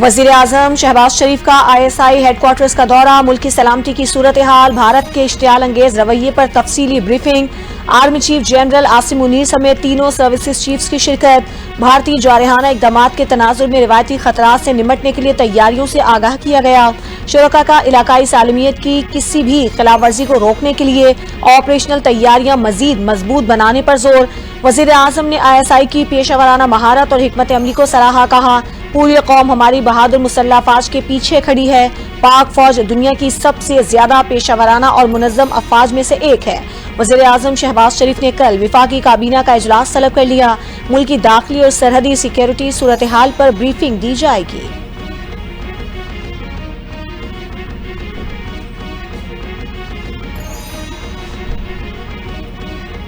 वजीर आजम शहबाज शरीफ का ISI headquarters का दौरा, मुल्की सलामती की सूरत हाल, भारत के इश्तियाल अंगेज रवैये पर तफसीली briefing. Army chief general Asim Munir समेत तीनों सर्विसेज चीफ्स की शिरकत। भारतीय जारहाना इकदाम के तनाजुर में रिवायती खतरात से निमटने के लिए तैयारियों से आगाह किया गया। शुरका का इलाकाई सालमियत की किसी भी खिलाफवर्जी को रोकने के लिए ऑपरेशनल तैयारियां मजीद मजबूत बनाने पर जोर। वजीर आजम ने ISI की पेशावराना महारत और हिकमत अमली को सराहा, कहा पूरी कौम हमारी बहादुर मुसल्लह अफवाज के पीछे खड़ी है। पाक फौज दुनिया की सबसे ज्यादा पेशावराना और मुनज़्ज़म अफवाज में से एक है। वज़ीर आज़म शहबाज शरीफ ने कल विफाकी काबीना का इजलास तलब कर लिया। मुल्क की दाखिली और सरहदी सिक्योरिटी सूरत हाल पर ब्रीफिंग दी जाएगी।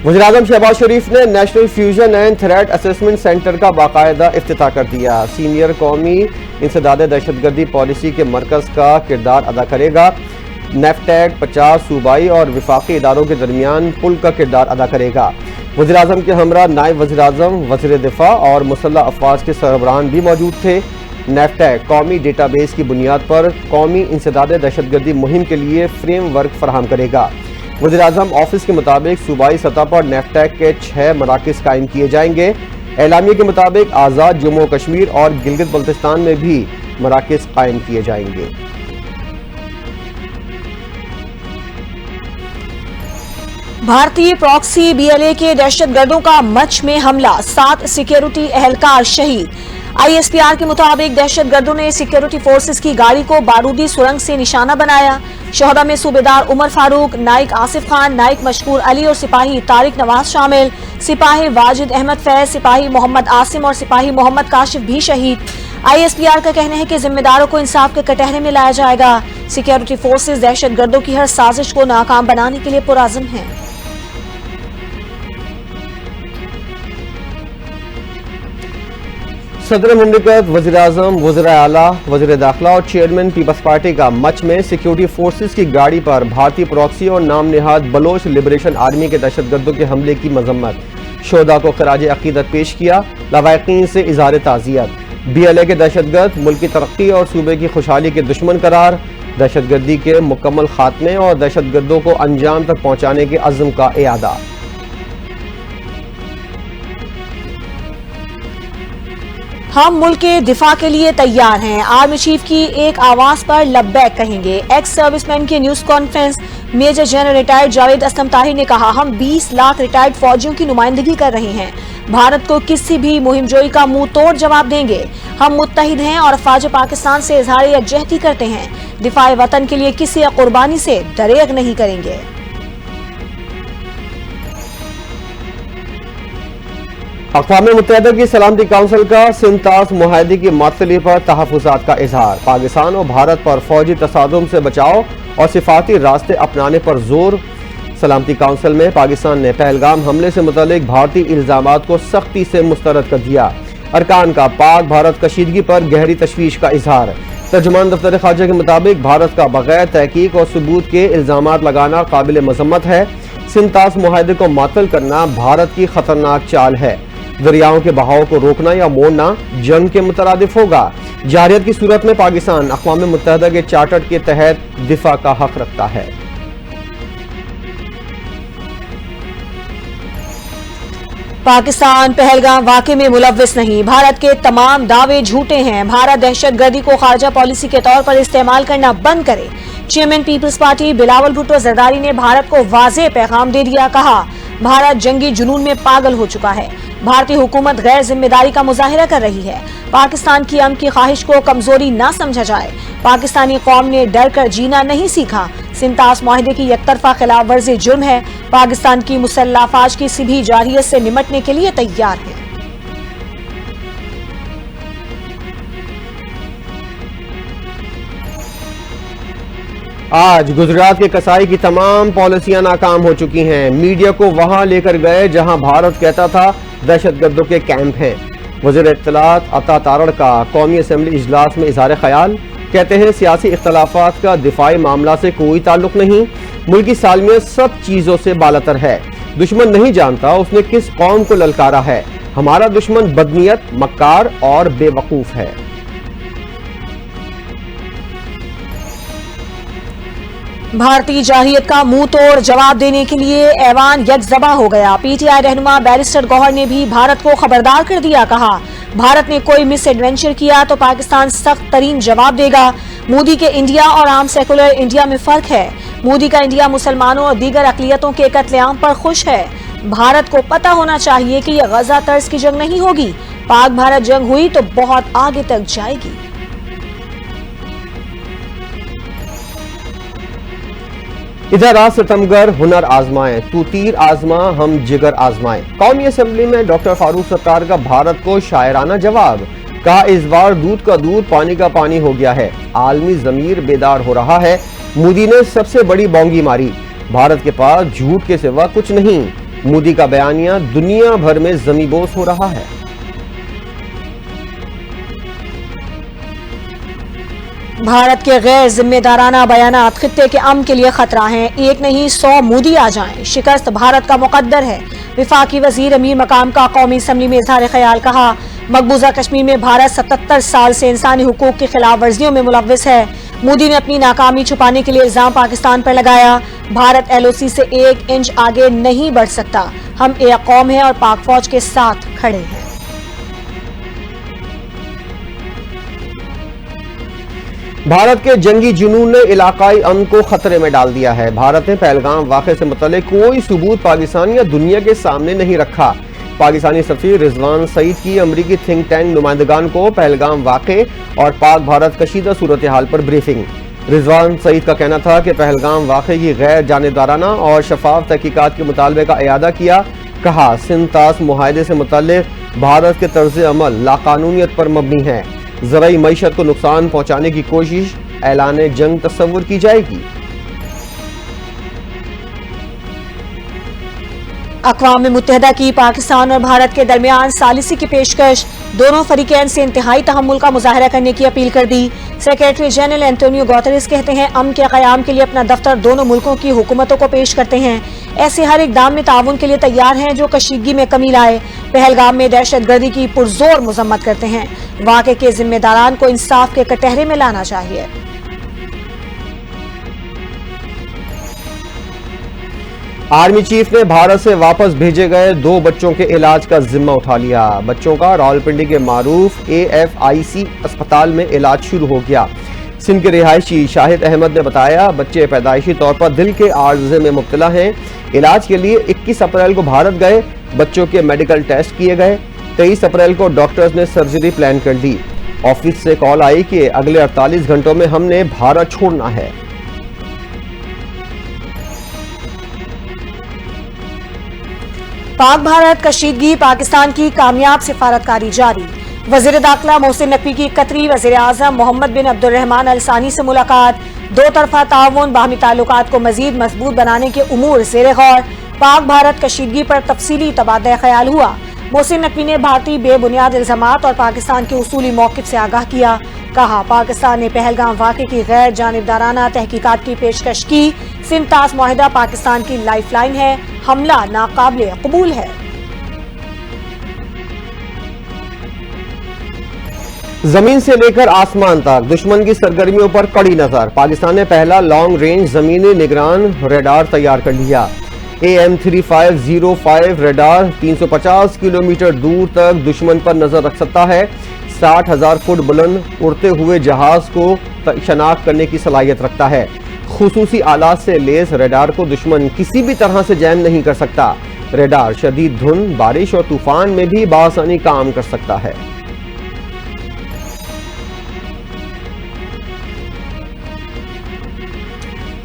वज़ीर आज़म शहबाज शरीफ ने national fusion and threat assessment centre का बाकायदा इफ्तिताह कर दिया। सीनियर कौमी इंसदाद दहशतगर्दी पॉलिसी के मरकज का किरदार अदा करेगा। नेफ्टैग 50 सूबाई और विफाकी इदारों के दरमियान पुल का किरदार अदा करेगा। वज़ीर आज़म के हमरा नायब वज़ीर आज़म, वज़ीर दिफा और मुसल्लह अफवाज के सरबराहान भी मौजूद थे। नेफ्टैग कौमी डेटाबेस की बुनियाद पर कौमी इंसदाद दहशतगर्दी मुहिम के लिए फ्रेमवर्क फराहम करेगा। वज़ीर आज़म ऑफिस के मुताबिक सूबाई सतह पर नेफ्टैग के 6 मराकज़ कायम किए जाएंगे। एलामिया के मुताबिक आज़ाद जम्मू कश्मीर और गिलगित बल्तिस्तान में भी मराकज़ कायम किए जाएंगे। भारतीय प्रॉक्सी BLA के दहशतगर्दों का मच में हमला, 7 सिक्योरिटी एहलकार शहीद। ISPR के मुताबिक दहशतगर्दों ने सिक्योरिटी फोर्सेस की गाड़ी को बारूदी सुरंग से निशाना बनाया। शहदा में सूबेदार उमर फारूक, नाइक आसिफ खान, नाइक मशकूर अली और सिपाही तारिक नवाज शामिल। सिपाही वाजिद अहमद फैज, सिपाही मोहम्मद आसिम और सिपाही मोहम्मद काशिफ भी शहीद। ISPR का कहना है कि जिम्मेदारों को इंसाफ के कटहरे में लाया जाएगा। सिक्योरिटी फोर्सेस दहशतगर्दों की हर साजिश को नाकाम बनाने के लिए पुरअज़्म हैं। सदर मुमलिकत, वज़ीर आज़म, वज़ीर आला, वज़ीर दाखिला और चेयरमैन पीपल्स पार्टी का मच में सिक्योरिटी फोर्सेस की गाड़ी पर भारतीय प्रॉक्सी और नाम निहाद बलोच लिबरेशन आर्मी के दहशतगर्दों के हमले की मजम्मत। शोदा को खराज अकीदत पेश किया, लवाकिन से इज़हार ताज़ियत। BLA के दहशतगर्द मुल्क की तरक्की और सूबे की खुशहाली के दुश्मन करार। दहशतगर्दी के मुकम्मल खात्मे और दहशतगर्दों को अंजाम तक पहुँचाने के अज़्म का इयादा। हम मुल्क के दिफा के लिए तैयार हैं, आर्मी चीफ की एक आवाज पर लब्बैक कहेंगे। एक्स सर्विसमैन की news conference. Major general retired Javed Aslam Tahir ने कहा, हम 20 लाख रिटायर्ड फौजियों की नुमाइंदगी कर रहे हैं। भारत को किसी भी मुहिमजोई का मुंह तोड़ जवाब देंगे। हम मुत्तहिद हैं और अफवाज पाकिस्तान से इजहार यकजहती करते हैं। दिफाए वतन के लिए किसी कुर्बानी से दरेग नहीं करेंगे। अक़वाम मुत्तहिदा की सलामती काउंसिल का सिंतास मुआहदे की मअतली पर तहफ़्फ़ुज़ात का इजहार। पाकिस्तान और भारत पर फौजी तसादुम से बचाव और सिफाती रास्ते अपनाने पर जोर। सलामती काउंसिल में पाकिस्तान ने पहलगाम हमले से मुतल्लिक भारतीय इल्ज़ामात को सख्ती से मुस्तरद कर दिया। अरकान का पाक भारत कशीदगी पर गहरी तशवीश का इजहार। तर्जुमान दफ्तर ख़ारजा के मुताबिक भारत का बगैर तहकीक और सबूत के इल्ज़ामात लगाना काबिल मज़म्मत है। सिंतास मुआहदे को मुअत्तल करना भारत की खतरनाक चाल है। दरियाओं के बहाव को रोकना या मोड़ना जंग के मुतरादिफ होगा। जारियत की सूरत में पाकिस्तान अक़वाम मुत्तहिदा के चार्टर के तहत दिफा का हक रखता है। पाकिस्तान पहलगाम वाक़े में मुलव्विस नहीं, भारत के तमाम दावे झूठे हैं। भारत दहशतगर्दी को खारजा पॉलिसी के तौर पर इस्तेमाल करना बंद करे। Chairman peoples party Bilawal Bhutto Zardari ने भारत को वाज़ेह पैगाम दे दिया, कहा भारत जंगी जुनून में पागल हो चुका है। भारतीय हुकूमत गैर जिम्मेदारी का मुजाहिरा कर रही है। पाकिस्तान की अमन की ख्वाहिश को कमजोरी ना समझा जाए। पाकिस्तानी कौम ने डर कर जीना नहीं सीखा। सिंतास मुआहदे की एकतरफा खिलाफ वर्जी जुर्म है। पाकिस्तान की मुसल्लह अफवाज किसी भी जारियत से निमटने के लिए तैयार है। आज गुजरात के कसाई की तमाम पॉलिसियां नाकाम हो चुकी हैं। मीडिया को वहां लेकर गए जहां भारत कहता था दहशतगर्दों के कैंप हैं। वज़ीर इत्तलात अता तारड़ का कौमी असम्बली इजलास में इज़हार ख्याल, कहते हैं सियासी इख्तलाफात का दिफाई मामला से कोई ताल्लुक नहीं। मुल्की सालमियत सब चीज़ों से बालातर है। दुश्मन नहीं जानता उसने किस कौम को ललकारा है। हमारा दुश्मन बदनीयत, मक्कार और बेवकूफ़ है। भारतीय जाहिलियत का मुंह तोड़ जवाब देने के लिए ऐवान यकजबा हो गया। पीटीआई रहनुमा बैरिस्टर गौहर ने भी भारत को खबरदार कर दिया। कहा, भारत ने कोई मिस एडवेंचर किया तो पाकिस्तान सख्त तरीन जवाब देगा। मोदी के इंडिया और आम सेकुलर इंडिया में फर्क है। मोदी का इंडिया मुसलमानों और दीगर अकलियतों के कत्लेआम पर खुश है। भारत को पता होना चाहिए कि यह गजा तर्ज की जंग नहीं होगी। पाक भारत जंग हुई तो बहुत आगे तक जाएगी। इधर आज सितमगर हुनर आजमाएं, तू तीर आजमा हम जिगर आजमाएं। कौमी असेंबली में डॉक्टर फारूक सत्तार का भारत को शायराना जवाब। कहा, इस बार दूध का दूध पानी का पानी हो गया है। आलमी जमीर बेदार हो रहा है। मोदी ने सबसे बड़ी बोंगी मारी। भारत के पास झूठ के सिवा कुछ नहीं। मोदी का बयानिया दुनिया भर में जमीबोस हो रहा है। भारत के गैर जिम्मेदाराना बयानात खित्ते के अमन के लिए खतरा हैं। एक नहीं 100 मोदी आ जाएं। शिकस्त भारत का मुकद्दर है। विफाकी वजीर अमीर मकाम का कौमी असम्बली में इजहार ख्याल। कहा, मकबूजा कश्मीर में भारत 77 साल से इंसानी हुकूक की खिलाफ वर्जियों में मुलव्विस है। मोदी ने अपनी नाकामी छुपाने के लिए इल्जाम पाकिस्तान पर लगाया। भारत LOC से 1 इंच आगे नहीं बढ़ सकता। हम एक कौम है और पाक फौज के साथ खड़े हैं। भारत के जंगी जुनून ने इलाकाई अमन को खतरे में डाल दिया है। भारत ने पहलगाम वाक़े से मुतल्लिक कोई सबूत पाकिस्तान या दुनिया के सामने नहीं रखा। पाकिस्तानी सफीर रिजवान सईद की अमरीकी थिंक टैंक नुमाइंदगान को पहलगाम वाक़े और पाक भारत कशीदा सूरत हाल पर ब्रीफिंग। रिजवान सईद का कहना था कि पहलगाम वाक़े की गैर जानिबदाराना और शफाफ तहकीकात के मुतालबे का इयादा किया। कहा, सिंध-तास मुआहदे से मुतल्लिक भारत के तर्ज अमल लाकानूनियत पर मबनी है। ज़राई मईशत को नुकसान पहुंचाने की कोशिश ऐलान जंग तस्वुर की जाएगी। अक़वाम मुत्तहिदा की पाकिस्तान और भारत के दरमियान सालिसी की पेशकश। दोनों फरीकैन से इंतहाई तहम्मुल का मुजाहरा करने की अपील कर दी। सेक्रेटरी जनरल एंटोनियो गुतेरेस कहते हैं, अमन के क़याम के लिए अपना दफ्तर दोनों मुल्कों की हुकूमतों को पेश करते हैं। ऐसे हर इक़दाम में ताउन के लिए तैयार हैं जो कशीदगी में कमी लाए। पहलगाम में दहशतगर्दी की पुरजोर मजम्मत करते हैं। वाक़े के जिम्मेदारान को इंसाफ के कटहरे में लाना चाहिए। आर्मी चीफ ने भारत से वापस भेजे गए 2 बच्चों के इलाज का जिम्मा उठा लिया। बच्चों का रावलपिंडी के मारूफ AFIC अस्पताल में इलाज शुरू हो गया। सिंध के रिहायशी शाहिद अहमद ने बताया, बच्चे पैदाइशी तौर पर दिल के आर्जे में मुब्तला हैं। इलाज के लिए 21 अप्रैल को भारत गए। बच्चों के मेडिकल टेस्ट किए गए। 23 अप्रैल को डॉक्टर्स ने सर्जरी प्लान कर दी। ऑफिस से कॉल आई कि अगले 48 घंटों में हमने भारत छोड़ना है। पाक भारत कशीदगी, पाकिस्तान की कामयाब सिफारतकारी जारी। वजीर दाखिला मोहसिन नकवी की कतरी वजीर आजम मोहम्मद बिन अब्दुर्रहमान अल सानी से मुलाकात। 2 तरफा ताउन बाहमी ताल्लुकात को मजीद मजबूत बनाने के उमूर ज़ेर गौर। पाक भारत कशीदगी पर तफसीली तबादला ख्याल हुआ। मोहसिन नकवी ने भारतीय बेबुनियाद इल्जामात और पाकिस्तान के उसूली मौक़िफ़ से आगाह किया। कहा, पाकिस्तान ने पहलगाम वाक़े की गैर जानिबदाराना तहकीकात की पेशकश की। सिंध-तास मुआहदा पाकिस्तान की लाइफलाइन है। हमला नाकाबिले कबूल है। जमीन से लेकर आसमान तक दुश्मन की सरगर्मियों पर कड़ी नजर। पाकिस्तान ने पहला लॉन्ग रेंज जमीनी निगरान रेडार तैयार कर लिया। AM-3505 रेडार 350 किलोमीटर दूर तक दुश्मन पर नजर रख सकता है। 60,000 फुट बुलंद उड़ते हुए जहाज को शनाख्त करने की सलाहियत रखता है। खुसूसी आलात से लेस रेडार को दुश्मन किसी भी तरह से जैम नहीं कर सकता। रेडार शदीद धुंध, बारिश और तूफान में भी बासानी काम कर सकता है।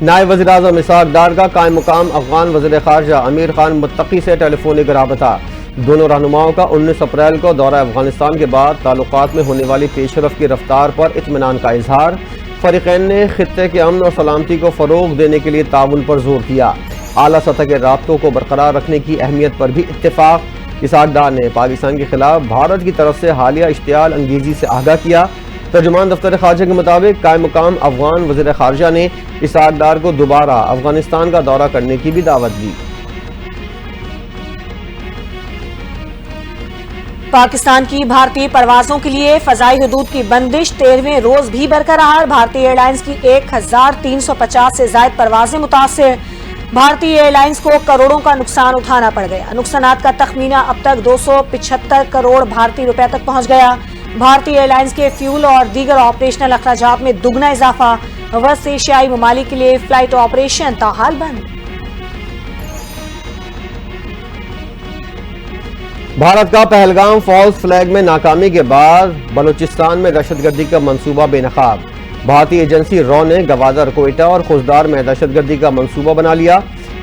नायब वज़ीर-ए-आज़म इसहाक डार का कायम मुकाम अफगान वज़ीर ख़ारजा अमीर खान मुत्तकी से टेलीफोनिक राबता। दोनों रहनुमाओं का 19 अप्रैल को दौरा अफगानिस्तान के बाद ताल्लुकात में होने वाली पेशरफ की रफ्तार पर इत्मीनान का इजहार। फ़रीक़ैन ने खित्ते के अमन और सलामती को फ़रोग़ देने के लिए ताउन पर जोर दिया। आला सतह के राब्तों को बरकरार रखने की अहमियत पर भी इत्तेफाक। इसहाक डार ने पाकिस्तान के खिलाफ भारत की तरफ से हालिया इश्तियाल अंगेजी से आगाह किया। तर्जुमान दफ्तर खारजा के मुताबिक कायम मुकाम अफगान वज़ीर ख़ारजा ने इसहाक डार को दोबारा अफगानिस्तान का दौरा करने की भी दावत दी। पाकिस्तान की भारतीय परवाजों के लिए फजाई हदूद की बंदिश 13वें रोज भी बरकरार। भारतीय एयरलाइंस की 1350 से ज्यादा परवाजें मुतासिर। भारतीय एयरलाइंस को करोड़ों का नुकसान उठाना पड़ गया। नुकसानात का तखमीना अब तक 275 करोड़ भारतीय रुपए तक पहुंच गया। भारतीय एयरलाइंस के फ्यूल और दीगर ऑपरेशनल अखराजात में दुगना इजाफा। वस्त एशियाई ममालिक के लिए फ्लाइट ऑपरेशन ताहाल बंद। भारत का पहलगाम फॉल्स फ्लैग में नाकामी के बाद बलूचिस्तान में दहशतगर्दी का मंसूबा बेनकाब। भारतीय एजेंसी रॉ ने गवादर, कोयटा और खुजदार में दहशतगर्दी का मंसूबा बना लिया।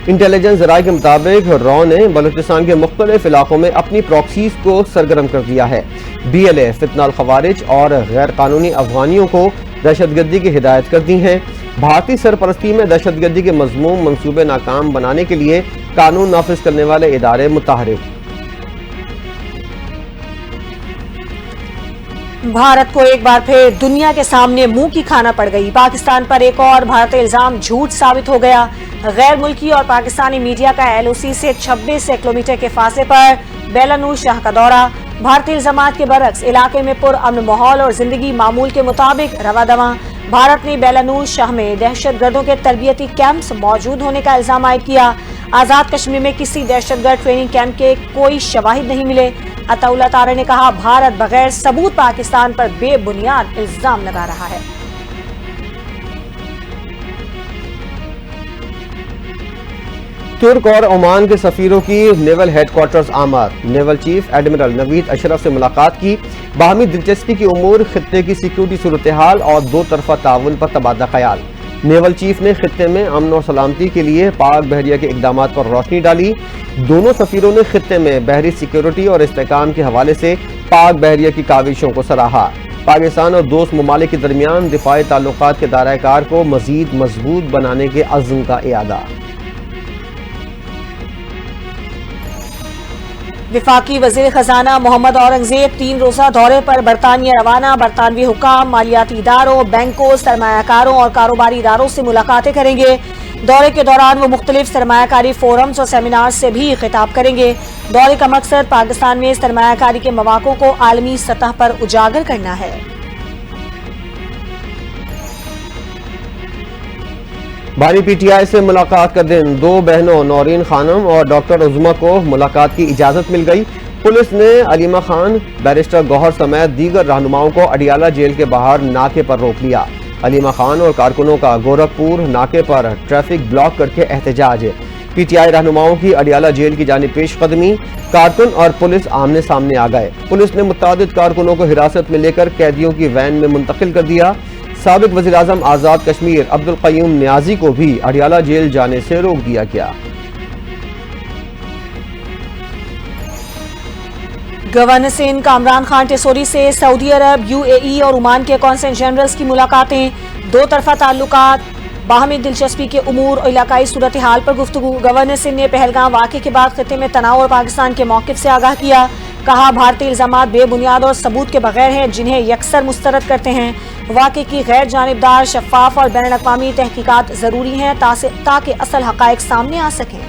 इंटेलिजेंस जराये के मुताबिक रॉ ने बलूचिस्तान के मुख्तलिफ इलाकों में अपनी प्रॉक्सीज को सरगर्म कर दिया है। BLA फितनाल खवारिज और गैर कानूनी अफगानियों को दहशतगर्दी की हिदायत कर दी है। भारतीय सरपरस्ती में दहशतगर्दी के मजमूम मंसूबे नाकाम बनाने के लिए कानून नाफिज करने वाले इदारे मुतहरिक। भारत को एक बार फिर दुनिया के सामने मुंह की खाना पड़ गई। पाकिस्तान पर एक और भारतीय इल्जाम झूठ साबित हो गया। गैर मुल्की और पाकिस्तानी मीडिया का LOC से 26 किलोमीटर के फासले पर बेलानूर शाह का दौरा। भारतीय इल्जामात के बरक्स इलाके में पुरअमन माहौल और जिंदगी मामूल के मुताबिक रवा दवा। भारत ने बेलानूर शाह में दहशतगर्दों के तरबियती कैंप्स मौजूद होने का इल्जाम आयद किया। आजाद कश्मीर में किसी दहशतगर्द ट्रेनिंग कैंप के कोई शवाहिद नहीं मिले। अताउल्लाह तारा ने कहा, भारत बगैर सबूत पाकिस्तान पर बेबुनियाद इल्जाम लगा रहा है। तुर्क और ओमान के सफीरों की नेवल हेडक्वार्टर्स आमद। Naval chief admiral Naveed Ashraf से मुलाकात की। बाहमी दिलचस्पी की उमूर, खित्ते की सिक्योरिटी सूरत हाल और दो तरफा ताउन पर तबादला ख्याल। नेवल चीफ ने खित्ते में अमन और सलामती के लिए पाक बहरिया के इकदामात पर रोशनी डाली। दोनों सफीरों ने खित्ते में बहरी सिक्योरिटी और इस्तेहकाम के हवाले से पाक बहरिया की काविशों को सराहा। पाकिस्तान और दोस्त ममालिक के दरमियान दिफाई ताल्लुकात के दायरा कार को मजीद मजबूत बनाने के अज़्म का इयादा। विफाकी वजीर खजाना मोहम्मद औरंगजेब 3 रोजा दौरे पर बरतानिया रवाना। बरतानवी हुकाम, मालियाती इदारों, बैंकों, सरमायाकारों और कारोबारी इदारों से मुलाकातें करेंगे। दौरे के दौरान वो मुख्तलिफ सरमायाकारी फोरम्स और सेमिनार से भी खिताब करेंगे। दौरे का मकसद पाकिस्तान में सरमायाकारी के मौक़ों को आलमी सतह पर उजागर करना है। बानी PTI से मुलाकात का दिन। दो बहनों नौरीन खानम और डॉक्टर उज़मा को मुलाकात की इजाजत मिल गई। पुलिस ने अलीमा खान, बैरिस्टर गौहर समेत दीगर रहनुमाओं को अडियाला जेल के बाहर नाके पर रोक लिया। अलीमा खान और कारकुनों का गोरखपुर नाके पर ट्रैफिक ब्लॉक करके एहतजाज। PTI रहनुमाओं की अडियाला जेल की जानिब पेशकदमी। कारकुन और पुलिस आमने सामने आ गए। पुलिस ने मुतादिद कारकुनों को हिरासत में लेकर कैदियों की वैन में मुंतकिल कर दिया। साबिक वज़ीर आज़म आज़ाद कश्मीर अब्दुल क़य्यूम नियाज़ी को भी अडियाला जेल जाने से रोक दिया गया। गवर्नर सिंध कामरान खान टेसोरी से सऊदी अरब, UAE और ओमान के कौंसल जनरल्स की मुलाकातें। दो तरफा ताल्लुकात, बाहमी दिलचस्पी के उमूर और इलाकाई सूरत हाल पर गुफ्तगू। गवर्नर सिंध ने पहलगाम वाक़े के बाद खित्ते में तनाव और पाकिस्तान के मौक़िफ़ से आगाह किया। कहा, भारतीय इल्जामात बेबुनियाद और सबूत के बगैर हैं, जिन्हें यकसर मुस्तरद करते हैं। वाक़े की गैर जानिबदार, शफ़ाफ और बैन अक़वामी तहकीकात ज़रूरी हैं ताकि असल हक़ाइक़ सामने आ सकें।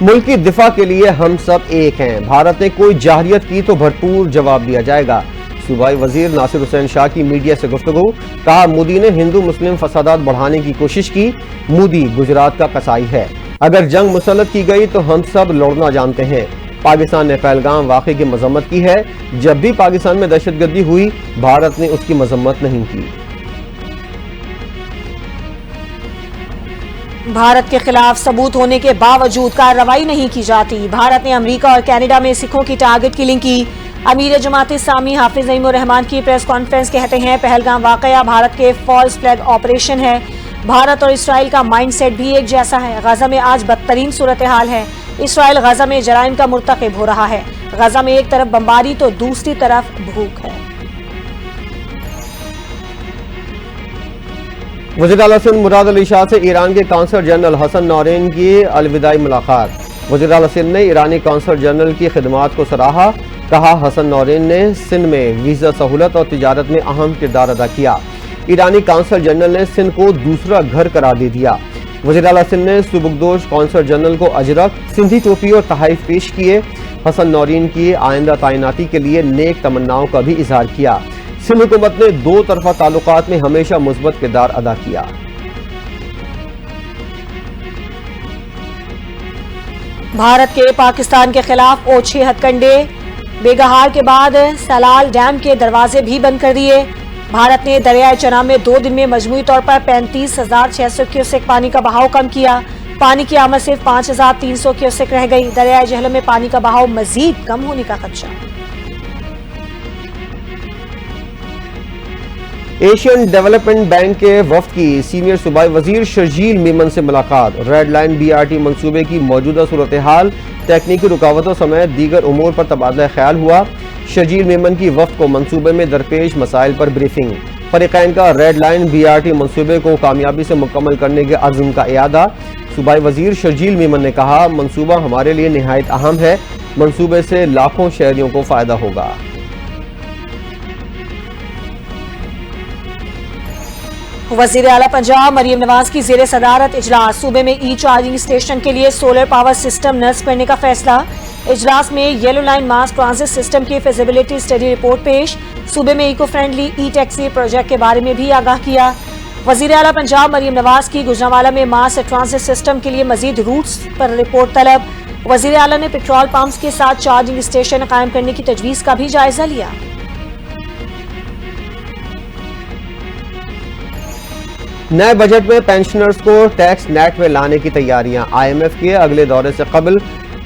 मुल्क की दिफा के लिए हम सब एक हैं। भारत ने कोई जाहिरियत की तो भरपूर जवाब दिया जाएगा। सूबाई वजीर नासिर हुसैन शाह की मीडिया से गुफ्तगू। कहा, मोदी ने हिंदू मुस्लिम फसादात बढ़ाने की कोशिश की। मोदी गुजरात का कसाई है। अगर जंग मुसल्लत की गई तो हम सब लड़ना जानते हैं। पाकिस्तान ने पहलगाम वाक़े की मजम्मत की है। जब भी पाकिस्तान में दहशतगर्दी हुई, भारत ने उसकी मजम्मत नहीं की। भारत के खिलाफ सबूत होने के बावजूद कार्रवाई नहीं की जाती। भारत ने अमेरिका और कनाडा में सिखों की टारगेट किलिंग की। अमीर जमात इस्लामी हाफिज नईमुर रहमान की प्रेस कॉन्फ्रेंस कहते हैं, पहलगाम वाक़या भारत के फॉल्स फ्लैग ऑपरेशन है। भारत और इसराइल का माइंडसेट भी एक जैसा है। गजा में आज बदतरीन सूरत हाल है। इसराइल गजा में जराइम का मुर्तकिब हो रहा है। गजा में एक तरफ बमबारी तो दूसरी तरफ भूख है। वज़ीर आला सिंध मुराद अली शाह से ईरान के कौंसल जनरल हसन नौरेन की अलविदाई मुलाकात। वज़ीर आला सिंध ने ईरानी कौंसल जनरल की खिदमात को सराहा। कहा, हसन नौरेन ने सिंध में वीज़ा सहूलत और तिजारत में अहम किरदार अदा किया। ईरानी कौंसल जनरल ने सिंध को दूसरा घर करार दे दिया। वज़ीर आला सिंध ने सुबुकदोश कौंसल जनरल को अजरक, सिंधी टोपी और तहाइफ पेश किए। हसन नौरीन की आइंदा तैनाती के लिए नेक तमन्नाओं का भी इजहार किया। सिंध हुकूमत ने दो तरफा ताल्लुकात में हमेशा मुस्बत किरदार अदा किया। भारत के पाकिस्तान के खिलाफ ओछे हथकंडे, बेगहार के बाद सलाल डैम के दरवाजे भी बंद कर दिए। भारत ने दरियाए चनाब में 2 दिन में मजमूई तौर पर 35,600 क्यूसेक पानी का बहाव कम किया। पानी की आमद सिर्फ 5,300 क्यूसेक रह गई। दरियाए जहलम में पानी का बहाव मजीद कम होने का खदशा। एशियन डेवलपमेंट बैंक के वफ्द की सीनियर सूबाई वजीर शर्जील मेमन से मुलाकात। रेड लाइन BRT मंसूबे की मौजूदा सूरत हाल, तकनीकी रुकावटों समेत दीगर उमूर पर तबादला ख्याल हुआ। शर्जील मेमन की वफ्द को मंसूबे में दरपेश मसाइल पर ब्रीफिंग। फरीकैन का रेड लाइन BRT मंसूबे को कामयाबी से मुकम्मल करने के अज़्म का इयादा। सूबाई वजीर शर्जील मेमन ने कहा, मंसूबा हमारे लिए निहायत अहम है। मंसूबे से लाखों शहरियों को फायदा होगा। वजीर आला पंजाब मरियम नवाज की जेर सदारत इजलास। सूबे में चार्जिंग स्टेशन के लिए सोलर पावर सिस्टम नस्ब करने का फैसला। इजलास में येलो लाइन मास ट्रांजिट सिस्टम की फिजिबिलिटी स्टडी रिपोर्ट पेश। सूबे में इको फ्रेंडली टैक्सी प्रोजेक्ट के बारे में भी आगाह किया। वजीर आला पंजाब मरियम नवाज की गुजरांवाला में मास ट्रांजिट सिस्टम के लिए मजीद रूट्स पर रिपोर्ट तलब। वजीर आला ने पेट्रोल पंप्स के साथ चार्जिंग स्टेशन कायम करने की तजवीज का भी जायजा लिया। नए बजट में पेंशनर्स को टैक्स नेट में लाने की तैयारियां। IMF के अगले दौरे से कबल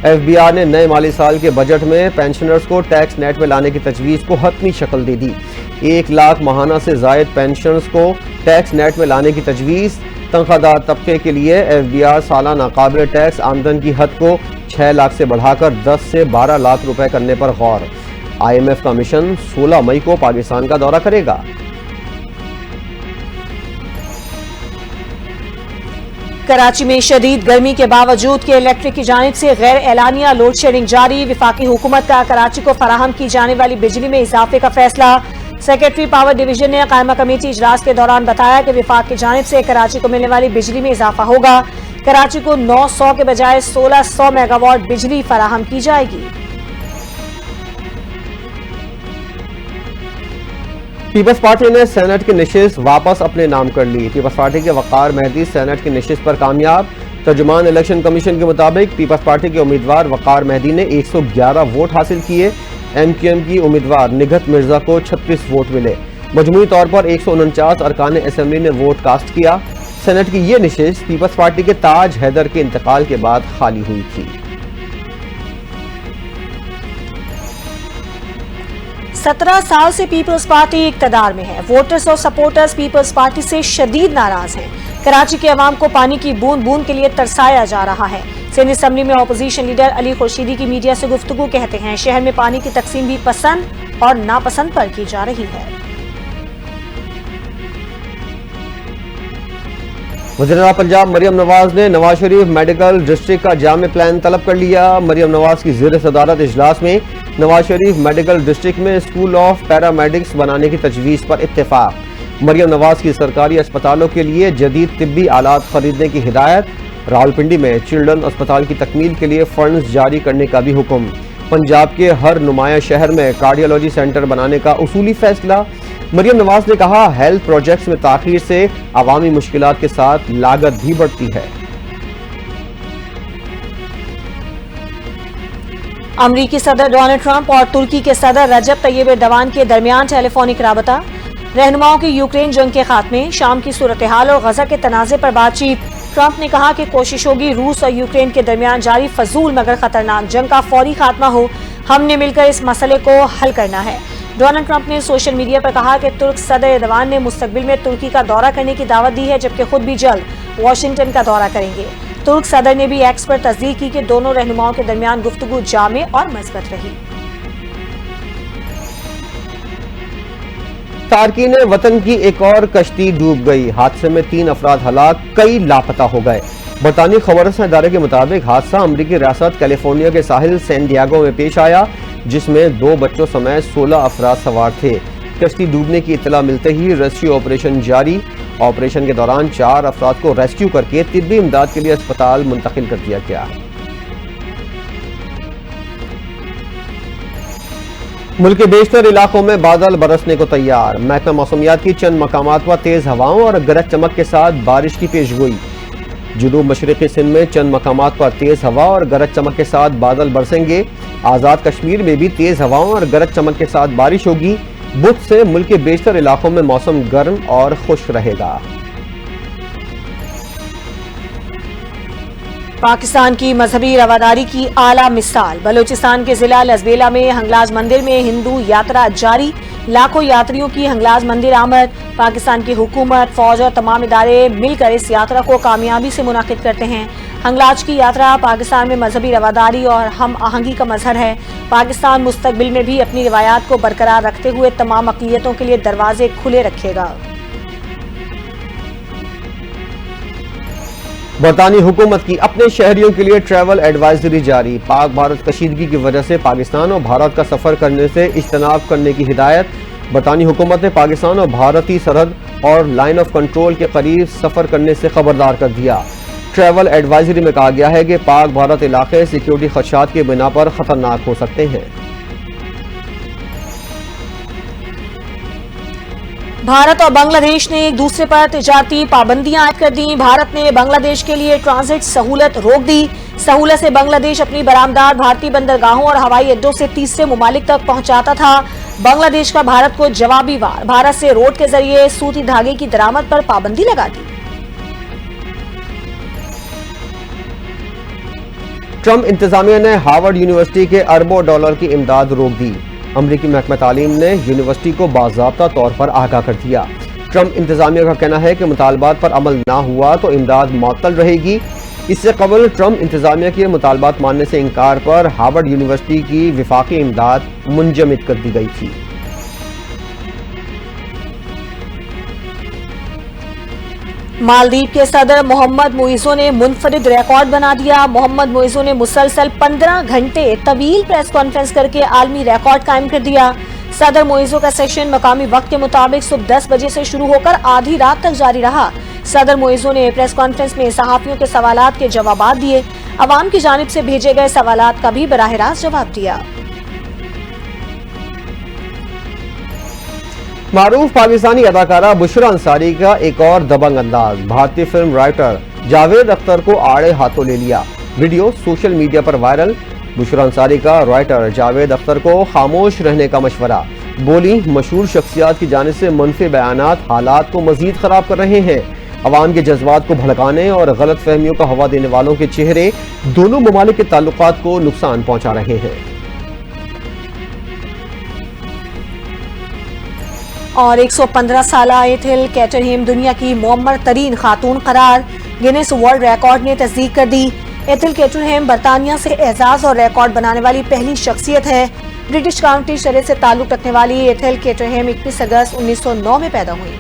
FBR ने नए माली साल के बजट में पेंशनर्स को टैक्स नेट में लाने की तजवीज़ को हतमी शक्ल दे दी। 1 लाख माहाना से जायद पेंशनर्स को टैक्स नेट में लाने की तजवीज़। तनख्वाहदार तबके के लिए FBR सालाना काबिल टैक्स आमदन की हद को 6 लाख से बढ़ाकर 10 से 12 लाख रुपए करने पर गौर। IMF का मिशन 16 मई को पाकिस्तान का दौरा करेगा। कराची में शदीद गर्मी के बावजूद के इलेक्ट्रिक की जानिब से गैर एलानिया लोड शेडिंग जारी। विफाकी हुकूमत का कराची को फराहम की जाने वाली बिजली में इजाफे का फैसला। सेक्रेटरी पावर डिवीजन ने कायमा कमेटी इजलास के दौरान बताया कि विफाक की जानिब से कराची को मिलने वाली बिजली में इजाफा होगा। कराची को 900 के बजाय 1600 मेगावाट बिजली फराहम की जाएगी। पीपल्स पार्टी ने सेनेट की नशिस्त वापस अपने नाम कर ली। पीपल्स पार्टी के वक़ार मेहदी सेनेट की नशिस्त पर कामयाब। तर्जुमान इलेक्शन कमीशन के मुताबिक पीपल्स पार्टी के उम्मीदवार वक़ार मेहदी ने 111 वोट हासिल किए। MQM की उम्मीदवार निघत मिर्जा को 36 वोट मिले। मजमूई तौर पर 149 अरकान असम्बली ने वोट कास्ट किया। सेनेट की ये नशिस्त पीपल्स पार्टी के ताज हैदर के इंतकाल के बाद खाली हुई थी। 17 साल से पीपल्स पार्टी इक्तदार में है। वोटर्स और सपोर्टर्स पीपल्स पार्टी से शदीद नाराज हैं। कराची के अवाम को पानी की बूंद बूंद के लिए तरसाया जा रहा है। सिंध असम्बली में अपोजिशन लीडर अली खुर्शीदी की मीडिया से गुफ्तगू कहते हैं, शहर में पानी की तकसीम भी पसंद और नापसंद पर की जा रही है। वज़ीर-ए-आला पंजाब मरियम नवाज ने नवाज शरीफ मेडिकल डिस्ट्रिक्ट का जामे प्लान तलब कर लिया। मरियम नवाज की ज़ेर सदारत इजलास में नवाज शरीफ मेडिकल डिस्ट्रिक्ट में स्कूल ऑफ पैरामेडिक्स बनाने की तजवीज़ पर इत्तेफाक। मरियम नवाज की सरकारी अस्पतालों के लिए जदीद तिब्बी आलात खरीदने की हिदायत। रावलपिंडी में चिल्ड्रन अस्पताल की तकमील के लिए फंड्स जारी करने का भी हुक्म। पंजाब के हर नुमाया शहर में कार्डियोलॉजी सेंटर बनाने का उसूली फैसला। मरियम नवाज ने कहा, हेल्थ प्रोजेक्ट्स में ताखीर से अवामी मुश्किलात के साथ लागत भी बढ़ती है। अमरीकी सदर डोनाल्ड ट्रंप और तुर्की के सदर रजब तैयब एर्दोगान के दरमियान टेलीफोनिक राबता। रहनुमाओं की यूक्रेन जंग के खात्मे, शाम की सूरत हाल और गजा के तनाज़े पर बातचीत। ट्रंप ने कहा कि कोशिश होगी रूस और यूक्रेन के दरमियान जारी फजूल मगर खतरनाक जंग का फौरी खात्मा हो। हमने मिलकर इस मसले को हल करना है। डोनाल्ड ट्रंप ने सोशल मीडिया पर कहा कि तुर्क सदर एर्दोगान ने मुस्तकबिल में तुर्की का दौरा करने की दावत दी है, जबकि खुद भी जल्द वाशिंगटन का दौरा करेंगे। तुर्क सदर ने भी एक्स पर तस्दीक की कि दोनों रहनुमाओं के दरमियान गुफ्तगू जामे और मज़बूत रही। तारकीन वतन की एक और कश्ती डूब गई। हादसे में 3 अफराद हलाक, कई लापता हो गए। बरतानी खबरसां इदारे के मुताबिक हादसा अमरीकी रियासत कैलिफोर्निया के साहिल सैन डियागो में पेश आया, जिसमें 2 बच्चों समेत 16 अफराद सवार थे। कश्ती डूबने की इत्तला मिलते ही रेस्क्यू ऑपरेशन जारी। ऑपरेशन के दौरान 4 अफराद को रेस्क्यू करके तिब्बी इमदाद के लिए अस्पताल मुंतकिल कर दिया गया। मुल्क के बेशतर इलाकों में बादल बरसने को तैयार। महकमा मौसमियात की चंद मकामात पर तेज हवाओं और गरज चमक के साथ बारिश की पेशगोई। जुनूब मशरक़ी सिंध में चंद मकामात पर तेज हवा और गरज चमक के साथ बादल बरसेंगे। आज़ाद कश्मीर में भी तेज हवाओं और गरज चमक के साथ बारिश होगी। बुध से मुल्क के बेशतर इलाकों में मौसम गर्म और खुश्क रहेगा। पाकिस्तान की मजहबी रवादारी की आला मिसाल। बलूचिस्तान के जिला लजबेला में हंगलाज मंदिर में हिंदू यात्रा जारी। लाखों यात्रियों की हंगलाज मंदिर आमद। पाकिस्तान की हुकूमत, फौज और तमाम इदारे मिलकर इस यात्रा को कामयाबी से मुनाकिद करते हैं। हंगलाज की यात्रा पाकिस्तान में मजहबी रवादारी और हम आहंगी का मजहर है। पाकिस्तान मुस्तकबिल में भी अपनी रिवायात को बरकरार रखते हुए तमाम अक़लियतों के लिए दरवाजे खुले रखेगा। बरतानी हुकूमत की अपने शहरियों के लिए ट्रैवल एडवाइजरी जारी। पाक भारत कशीदगी की वजह से पाकिस्तान और भारत का सफर करने से इज्तनाब करने की हिदायत। बरतानी हुकूमत ने पाकिस्तान और भारतीय सरहद और लाइन ऑफ कंट्रोल के करीब सफर करने से खबरदार कर दिया। ट्रैवल एडवाइजरी में कहा गया है कि पाक भारत इलाके सिक्योरिटी खदशात के बिना पर खतरनाक हो सकते हैं। भारत और बांग्लादेश ने एक दूसरे पर तिजारती पाबंदियां आयद कर दी। भारत ने बांग्लादेश के लिए ट्रांजिट सहूलत रोक दी। सहूलत से बांग्लादेश अपनी बरामदात भारतीय बंदरगाहों और हवाई अड्डों से तीसरे मुमालिक तक पहुंचाता था। बांग्लादेश का भारत को जवाबी वार। भारत से रोड के जरिए सूती धागे की दरामद पर पाबंदी लगा दी। ट्रंप इंतजामिया ने हार्वर्ड यूनिवर्सिटी के अरबों डॉलर की इमदाद रोक दी। अमरीकी महकमा तालीम ने यूनिवर्सिटी को बाज़ाब्ता तौर पर आगाह कर दिया। ट्रंप इंतजामिया का कहना है कि मुतालबात पर अमल ना हुआ तो इमदाद मुअत्तल रहेगी। इससे कबल ट्रंप इंतजामिया के मुतालबात मानने से इनकार पर हार्वर्ड यूनिवर्सिटी की विफाकी इमदाद मुंजमद कर दी गई थी। मालदीव के सदर मोहम्मद मुइज़ो ने मुनफरिद रिकॉर्ड बना दिया। मोहम्मद मुइज़ो ने मुसलसल 15 घंटे तवील प्रेस कॉन्फ्रेंस करके आलमी रिकॉर्ड कायम कर दिया। सदर मुइज़ो का सेशन मकामी वक्त के मुताबिक सुबह 10 बजे से शुरू होकर आधी रात तक जारी रहा। सदर मुइज़ो ने प्रेस कॉन्फ्रेंस में सहाफियों के सवालात के जवाबात दिए। अवाम की जानिब से भेजे गए सवालात का भी बराह रास्त जवाब दिया। मारूफ पाकिस्तानी अदाकारा बुशरा अंसारी का एक और दबंग अंदाज। भारतीय फिल्म राइटर जावेद अख्तर को आड़े हाथों ले लिया। वीडियो सोशल मीडिया पर वायरल। बुशरा अंसारी का राइटर जावेद अख्तर को खामोश रहने का मशवरा। बोली, मशहूर शख्सियात की जानिब से मनफी बयानात हालात को मजीद खराब कर रहे हैं। अवाम के जज्बात को भड़काने और गलत फहमियों का हवा देने वालों के चेहरे दोनों ममालिक के ताल्लुकात को नुकसान पहुंचा रहे हैं। और 115 साल एथिल कैटरहम दुनिया की मुअम्मर तरीन खातून करार। गिनेस वर्ल्ड रिकॉर्ड ने तस्दीक कर दी। एथिल कैटरहम बरतानिया से एजाज और रिकॉर्ड बनाने वाली पहली शख्सियत है। ब्रिटिश काउंटी शहर से ताल्लुक रखने वाली एथिल कैटरहम 21 अगस्त 1909 में पैदा हुई।